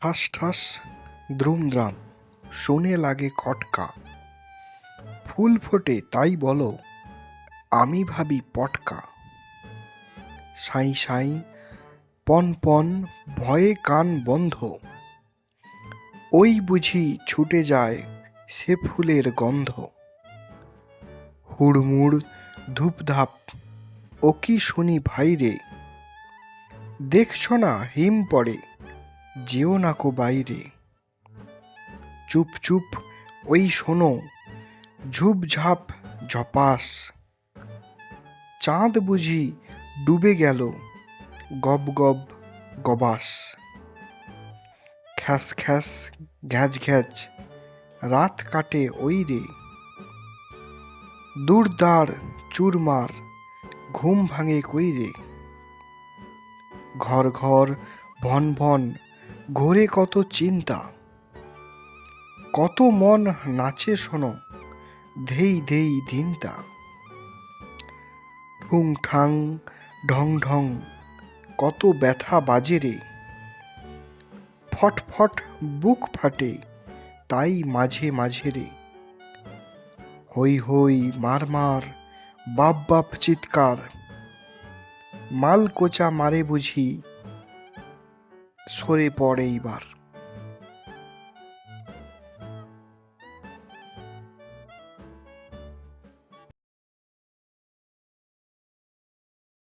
ঠাস ঠাস দ্রুমদ্রাম শুনে লাগে খটকা। ফুল ফোটে তাই বলো, আমি ভাবি পটকা। সাঁই সাঁই পন পন ভয়ে কান বন্ধ, ওই বুঝি ছুটে যায় সে ফুলের গন্ধ। হুড়মুড় ধূপধাপ ও কি শুনি ভাইরে, দেখছ না হিম পড়ে যেও নাকো বাইরে। চুপ চুপ ওই শোনো ঝুপঝাপ ঝপাস, চাঁদ বুঝি ডুবে গেল গব গব গবাস। খ্যাস খ্যাস ঘ্যাচ ঘ্যাচ রাত কাটে ওই রে, দূরদার চুরমার ঘুম ভাঙে কই রে। ঘর ঘর ভন ভন ঘোরে কত চিন্তা, কত মন নাচে শোনো ধেই ধেই ধিনতা। ঠুং ঠাং ঢং ঢং কত ব্যথা বাজে রে, ফট ফট বুক ফাটে তাই মাঝে মাঝে রে। হই হই মার মার বাপ বাপ চিৎকার, মাল কোচা মারে বুঝি সরে পড়ে এইবার।